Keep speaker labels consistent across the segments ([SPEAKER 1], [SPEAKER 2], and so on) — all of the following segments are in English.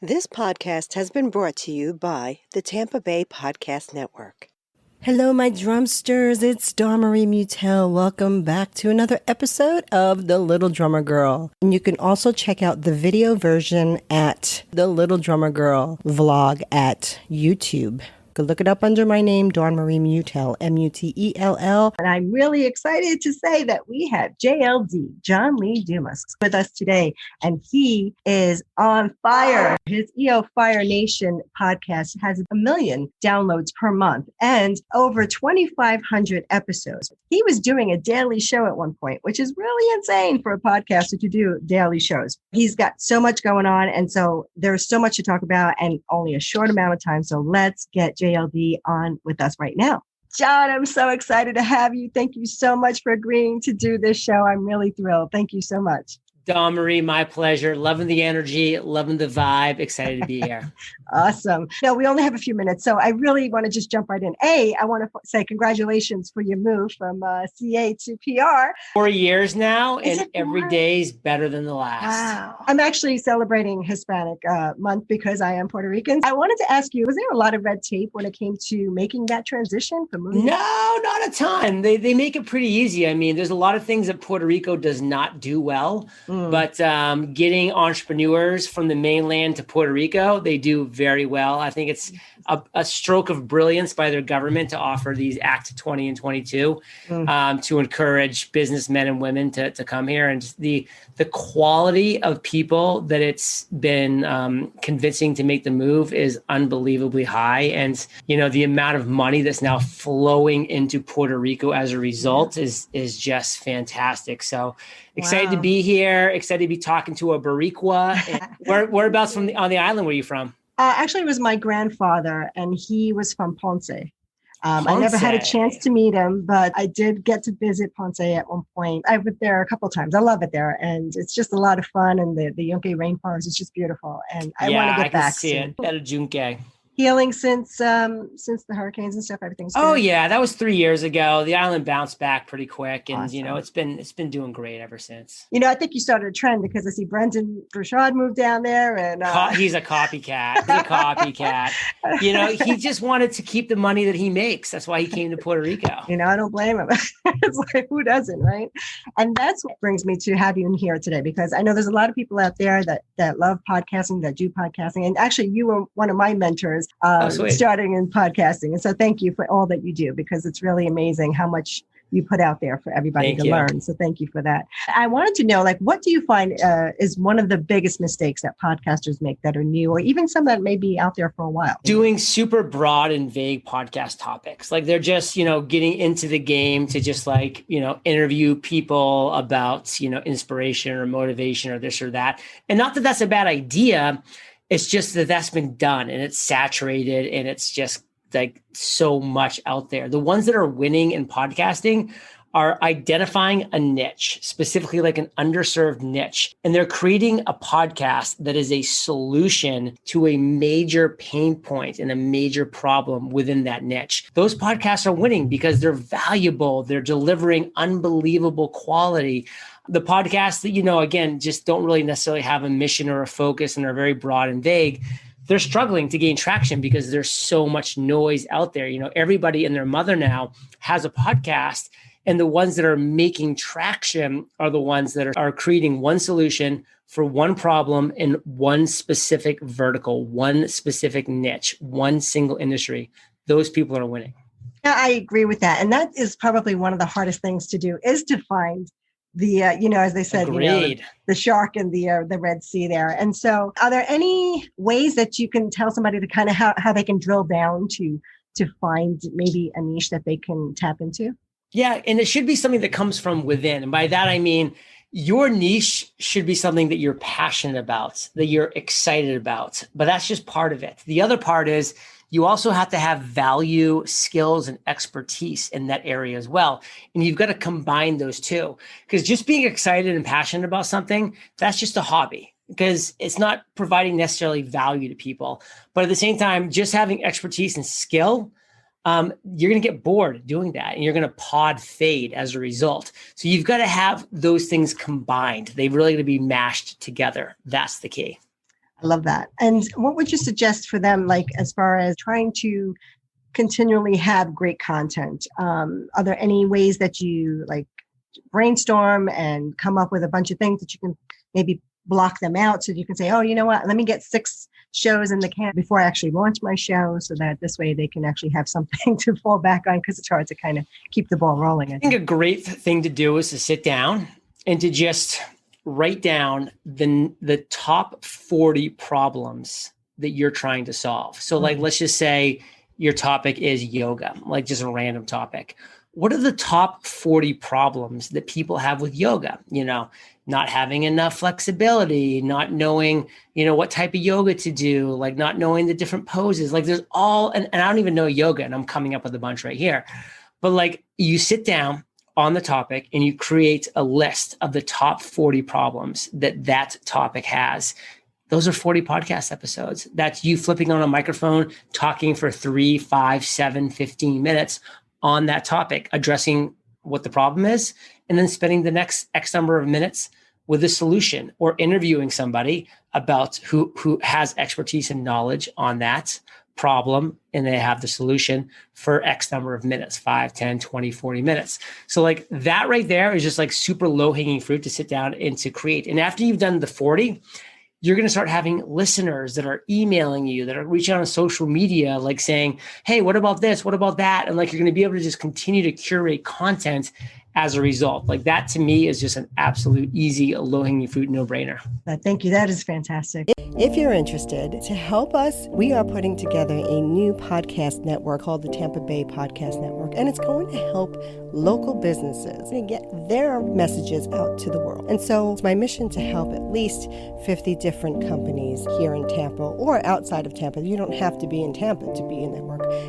[SPEAKER 1] This podcast has been brought to you by the Tampa Bay Podcast Network.
[SPEAKER 2] Hello, my drumsters. It's Dawn Marie Mutel. Welcome back to another episode of The Little Drummer Girl. And you can also check out the video version at The Little Drummer Girl vlog at YouTube. Go look it up under my name, Dawn Marie Mutel, Mutell. And I'm really excited to say that we have J.L.D, John Lee Dumas, with us today. And he is on fire. His EO Fire Nation podcast has 1 million downloads per month and over 2,500 episodes. He was doing a daily show at one point, which is really insane for a podcaster to do daily shows. He's got so much going on. And so there's so much to talk about and only a short amount of time. So let's get J.L.D on with us right now. John, I'm so excited to have you. Thank you so much for agreeing to do this show. I'm really thrilled. Thank you so much.
[SPEAKER 3] Dawn Marie, my pleasure. Loving the energy, loving the vibe. Excited to be here.
[SPEAKER 2] Awesome. No, we only have a few minutes, so I really want to just jump right in. I want to say congratulations for your move from CA to PR.
[SPEAKER 3] 4 years now, and every day is better than the last.
[SPEAKER 2] Wow. I'm actually celebrating Hispanic month because I am Puerto Rican. I wanted to ask you, was there a lot of red tape when it came to making that transition from moving?
[SPEAKER 3] No, not a ton. They make it pretty easy. I mean, there's a lot of things that Puerto Rico does not do well. But getting entrepreneurs from the mainland to Puerto Rico, they do very well. I think it's a stroke of brilliance by their government to offer these Act 20 and 22 to encourage businessmen and women to come here. And the quality of people that it's been convincing to make the move is unbelievably high. And, you know, the amount of money that's now flowing into Puerto Rico as a result is just fantastic. So excited to be here. Excited to be talking to a Boricua. Whereabouts on the island were you from?
[SPEAKER 2] Actually, it was my grandfather, and he was from Ponce. I never had a chance to meet him, but I did get to visit Ponce at one point. I went there a couple of times. I love it there, and it's just a lot of fun. And the Yunque rainforest is just beautiful. And I want to get back.
[SPEAKER 3] See it at a Yunque.
[SPEAKER 2] Healing since the hurricanes and stuff. Everything's good.
[SPEAKER 3] Oh yeah, that was 3 years ago. The island bounced back pretty quick, and
[SPEAKER 2] awesome.
[SPEAKER 3] You know it's been doing great ever since.
[SPEAKER 2] You know, I think you started a trend because I see Brendan Rashad moved down there, and
[SPEAKER 3] he's a copycat. You know, he just wanted to keep the money that he makes. That's why he came to Puerto Rico.
[SPEAKER 2] You know, I don't blame him. It's like, who doesn't, right? And that's what brings me to have you in here today, because I know there's a lot of people out there that love podcasting, that do podcasting, and actually, you were one of my mentors. Starting in podcasting. And so thank you for all that you do, because it's really amazing how much you put out there for everybody to learn. So thank you for that. I wanted to know, what do you find is one of the biggest mistakes that podcasters make that are new, or even some that may be out there for a while?
[SPEAKER 3] Doing super broad and vague podcast topics. Like they're just, getting into the game to just interview people about, inspiration or motivation or this or that. And not that that's a bad idea. It's just that that's been done and it's saturated and it's just like so much out there. The ones that are winning in podcasting are identifying a niche, specifically like an underserved niche. And they're creating a podcast that is a solution to a major pain point and a major problem within that niche. Those podcasts are winning because they're valuable. They're delivering unbelievable quality. The podcasts that, again, just don't really necessarily have a mission or a focus and are very broad and vague, they're struggling to gain traction because there's so much noise out there. Everybody and their mother now has a podcast, and the ones that are making traction are the ones that are creating one solution for one problem in one specific vertical, one specific niche, one single industry. Those people are winning.
[SPEAKER 2] Yeah, I agree with that. And that is probably one of the hardest things to do, is to find the, as they said, the shark in the Red Sea there. And so are there any ways that you can tell somebody to kind of how they can drill down to find maybe a niche that they can tap into?
[SPEAKER 3] Yeah. And it should be something that comes from within. And by that, I mean, your niche should be something that you're passionate about, that you're excited about, but that's just part of it. The other part is you also have to have value, skills, and expertise in that area as well. And you've got to combine those two, because just being excited and passionate about something, that's just a hobby, because it's not providing necessarily value to people. But at the same time, just having expertise and skill, you're going to get bored doing that, and you're going to pod fade as a result. So you've got to have those things combined. They've really got to be mashed together. That's the key.
[SPEAKER 2] I love that. And what would you suggest for them, like as far as trying to continually have great content? Are there any ways that you like brainstorm and come up with a bunch of things that you can maybe block them out so you can say, oh, you know what, let me get 6 shows in the can before I actually launch my show, so that this way they can actually have something to fall back on, because it's hard to kind of keep the ball rolling.
[SPEAKER 3] I think a great thing to do is to sit down and to just write down the top 40 problems that you're trying to solve. So like, let's just say your topic is yoga, like just a random topic. What are the top 40 problems that people have with yoga? Not having enough flexibility, not knowing, what type of yoga to do, like not knowing the different poses. Like there's all, and I don't even know yoga, and I'm coming up with a bunch right here. But like you sit down on the topic and you create a list of the top 40 problems that topic has. Those are 40 podcast episodes. That's you flipping on a microphone, talking for 3, 5, 7, 15 minutes on that topic, addressing what the problem is, and then spending the next X number of minutes with a solution, or interviewing somebody about who has expertise and knowledge on that problem, and they have the solution for X number of minutes, 5, 10, 20, 40 minutes. So like that right there is just like super low hanging fruit to sit down and to create. And after you've done the 40, you're going to start having listeners that are emailing you, that are reaching out on social media, like saying, hey, what about this? What about that? And like, you're going to be able to just continue to curate content as a result. Like that to me is just an absolute easy, low-hanging fruit, no-brainer.
[SPEAKER 2] Thank you. That is fantastic. If you're interested to help us, we are putting together a new podcast network called the Tampa Bay Podcast Network, and it's going to help local businesses to get their messages out to the world. And so it's my mission to help at least 50 different companies here in Tampa or outside of Tampa. You don't have to be in Tampa to be in the network.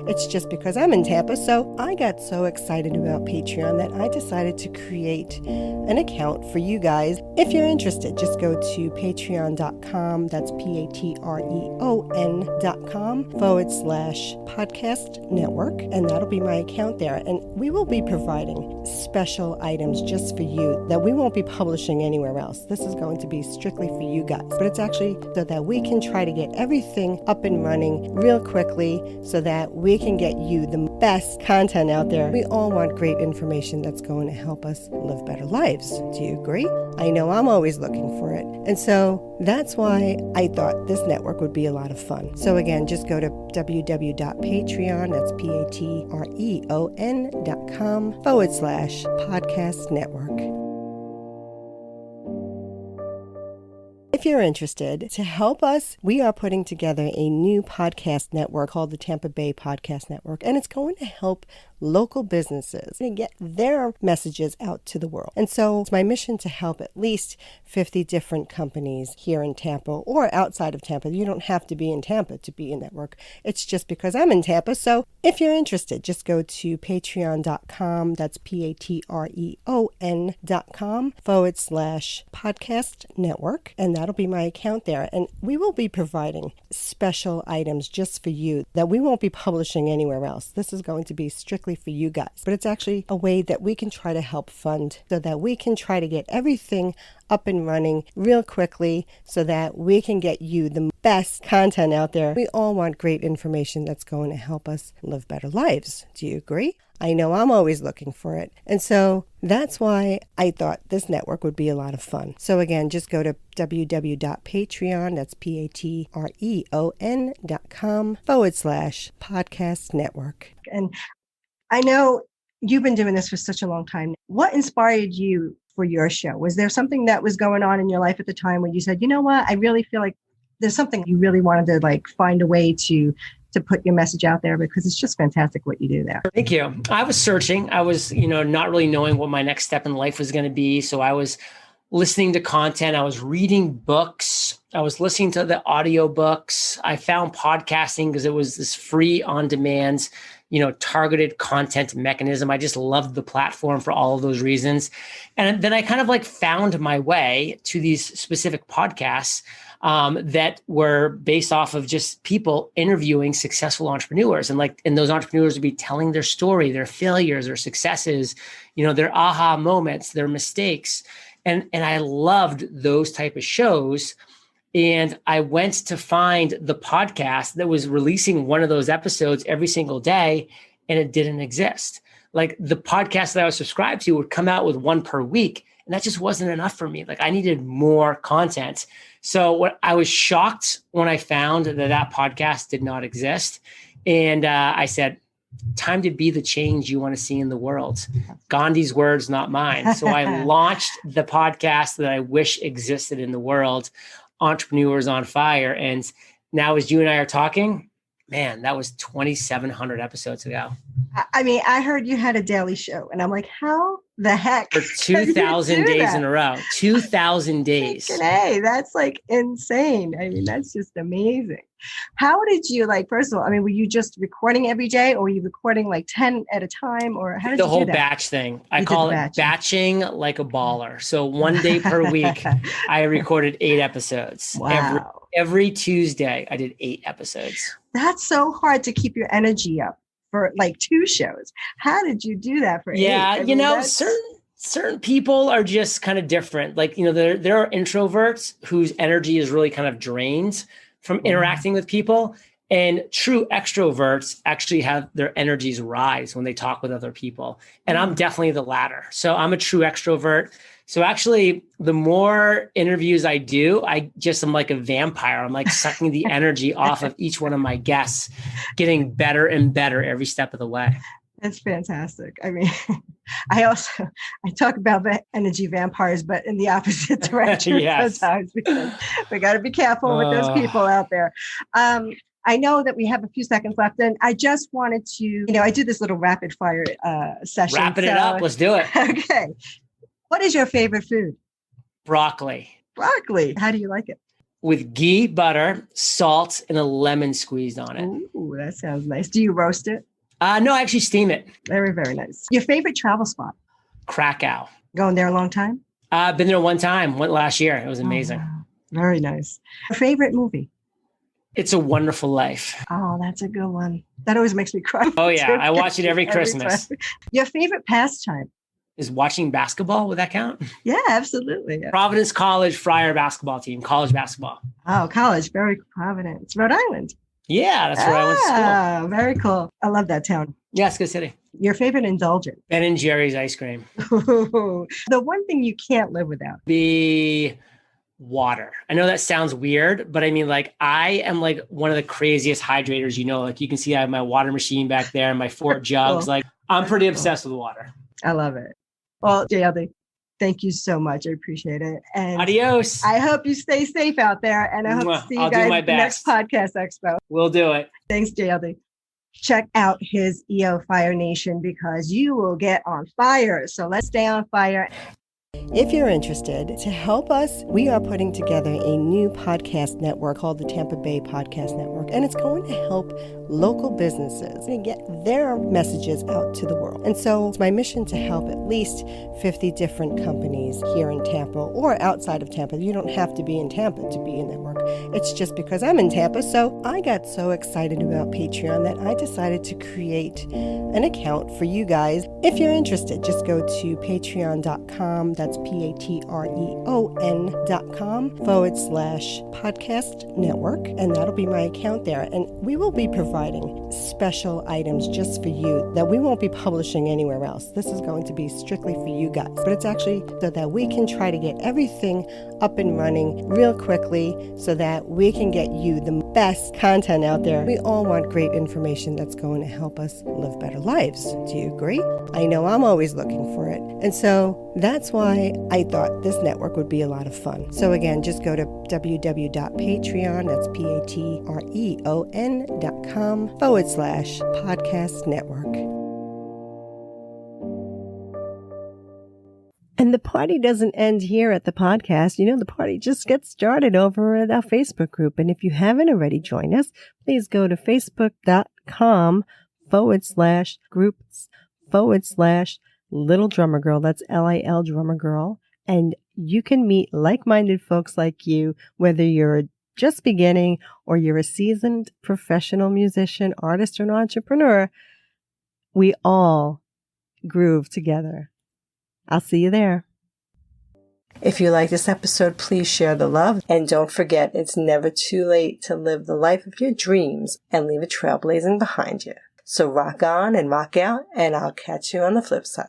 [SPEAKER 2] It's just because I'm in Tampa. So I got so excited about Patreon that I decided to create an account for you guys. If you're interested, just go to patreon.com. That's patreon.com/podcast network. And that'll be my account there. And we will be providing special items just for you that we won't be publishing anywhere else. This is going to be strictly for you guys. But it's actually so that we can try to get everything up and running real quickly so that we can get you the best content out there. We all want great information that's going to help us live better lives. Do you agree? I know I'm always looking for it. And so that's why I thought this network would be a lot of fun. So again, just go to www.patreon, that's patreon.com/podcast network. If you're interested to help us, we are putting together a new podcast network called the Tampa Bay Podcast Network, and it's going to help local businesses to get their messages out to the world. And so it's my mission to help at least 50 different companies here in Tampa or outside of Tampa. You don't have to be in Tampa to be in network. It's just because I'm in Tampa. So if you're interested, just go to patreon.com. That's patreon.com/podcast network. And that'll be my account there. And we will be providing special items just for you that we won't be publishing anywhere else. This is going to be strictly for you guys, but it's actually a way that we can try to help fund so that we can try to get everything up and running real quickly so that we can get you the best content out there. We all want great information that's going to help us live better lives. Do you agree? I know I'm always looking for it. And so that's why I thought this network would be a lot of fun. So again, just go to www.patreon, that's patreon.com/podcast network. And I know you've been doing this for such a long time. What inspired you for your show? Was there something that was going on in your life at the time where you said, you know what, I really feel like there's something you really wanted to like find a way to put your message out there, because it's just fantastic what you do there.
[SPEAKER 3] Thank you. I was searching. I was, not really knowing what my next step in life was going to be. So I was listening to content. I was reading books. I was listening to the audio books. I found podcasting because it was this free on demand, targeted content mechanism. I just loved the platform for all of those reasons. And then I kind of like found my way to these specific podcasts that were based off of just people interviewing successful entrepreneurs. And those entrepreneurs would be telling their story, their failures, their successes, their aha moments, their mistakes. And I loved those type of shows And I went to find the podcast that was releasing one of those episodes every single day, and it didn't exist. Like the podcast that I was subscribed to would come out with one per week, and that just wasn't enough for me. Like I needed more content. So I was shocked when I found that podcast did not exist. And I said, time to be the change you want to see in the world. Gandhi's words, not mine. So I launched the podcast that I wish existed in the world, Entrepreneurs on Fire. And now as you and I are talking, man, that was 2,700 episodes ago.
[SPEAKER 2] I mean, I heard you had a daily show, and I'm like, how the heck?
[SPEAKER 3] For 2,000 days in a row. 2,000 days.
[SPEAKER 2] Hey, that's like insane. I mean, that's just amazing. How did you, like, first of all, I mean, were you just recording every day, or were you recording like 10 at a time, or how did you do that?
[SPEAKER 3] The whole batch thing. I call it batching like a baller. So one day per week, I recorded 8 episodes.
[SPEAKER 2] Wow.
[SPEAKER 3] Every Tuesday, I did 8 episodes.
[SPEAKER 2] That's so hard to keep your energy up for like 2 shows. How did you do that for 8?
[SPEAKER 3] Yeah, you know, certain people are just kind of different. Like, you know, there are introverts whose energy is really kind of drained from interacting with people. And true extroverts actually have their energies rise when they talk with other people. And I'm definitely the latter. So I'm a true extrovert. So actually, the more interviews I do, I'm like a vampire. I'm like sucking the energy off of each one of my guests, getting better and better every step of the way.
[SPEAKER 2] That's fantastic. I mean, I talk about energy vampires, but in the opposite direction sometimes, because we got to be careful with those people out there. I know that we have a few seconds left, and I just wanted to, you know, I do this little rapid fire session.
[SPEAKER 3] Wrapping it up. Let's do it.
[SPEAKER 2] Okay. What is your favorite food?
[SPEAKER 3] Broccoli.
[SPEAKER 2] Broccoli. How do you like it?
[SPEAKER 3] With ghee, butter, salt, and a lemon squeezed on it.
[SPEAKER 2] Ooh, that sounds nice. Do you roast it?
[SPEAKER 3] No, I actually steam it.
[SPEAKER 2] Very, very nice. Your favorite travel spot?
[SPEAKER 3] Krakow.
[SPEAKER 2] Going there a long time?
[SPEAKER 3] I've been there one time. Went last year. It was amazing.
[SPEAKER 2] Oh, very nice. Your favorite movie?
[SPEAKER 3] It's a Wonderful Life.
[SPEAKER 2] Oh, that's a good one. That always makes me cry.
[SPEAKER 3] Oh, yeah. I watch it every Christmas.
[SPEAKER 2] Your favorite pastime?
[SPEAKER 3] Is watching basketball. Would that count?
[SPEAKER 2] Yeah, absolutely. Yeah.
[SPEAKER 3] Providence College Friar basketball team, college basketball.
[SPEAKER 2] Oh, college. Very Providence. Rhode Island.
[SPEAKER 3] Yeah, that's where I went to school.
[SPEAKER 2] Very cool. I love that town.
[SPEAKER 3] Yeah, it's a good city.
[SPEAKER 2] Your favorite indulgence?
[SPEAKER 3] Ben and Jerry's ice cream.
[SPEAKER 2] The one thing you can't live without?
[SPEAKER 3] The water. I know that sounds weird, but I mean, like, I am like one of the craziest hydrators, you know, like you can see I have my water machine back there and my 4 jugs. Cool. Like I'm pretty obsessed with water.
[SPEAKER 2] I love it. Well, J.L.D., thank you so much. I appreciate it. And
[SPEAKER 3] adios.
[SPEAKER 2] I hope you stay safe out there. And I hope to see you guys at the next podcast expo.
[SPEAKER 3] We'll do it.
[SPEAKER 2] Thanks, J.L.D. Check out his EO Fire Nation, because you will get on fire. So let's stay on fire. If you're interested to help us, we are putting together a new podcast network called the Tampa Bay Podcast Network, and it's going to help local businesses to get their messages out to the world. And so it's my mission to help at least 50 different companies here in Tampa or outside of Tampa. You don't have to be in Tampa to be in the network. It's just because I'm in Tampa. So I got so excited about Patreon that I decided to create an account for you guys. If you're interested, just go to patreon.com. That's patreon.com/podcast network. And that'll be my account there. And we will be providing special items just for you that we won't be publishing anywhere else. This is going to be strictly for you guys. But it's actually so that we can try to get everything up and running real quickly so that we can get you the best content out there. We all want great information that's going to help us live better lives. Do you agree? I know I'm always looking for it. And so that's why I thought this network would be a lot of fun. So again, just go to www.patreon, that's patreon.com/podcast network. And the party doesn't end here at the podcast. You know, the party just gets started over at our Facebook group. And if you haven't already joined us, please go to facebook.com/groups/Little Drummer Girl. That's LIL Drummer Girl. And you can meet like-minded folks like you, whether you're just beginning or you're a seasoned professional musician, artist, or an entrepreneur. We all groove together. I'll see you there. If you like this episode, please share the love. And don't forget, it's never too late to live the life of your dreams and leave it trailblazing behind you. So rock on and rock out, and I'll catch you on the flip side.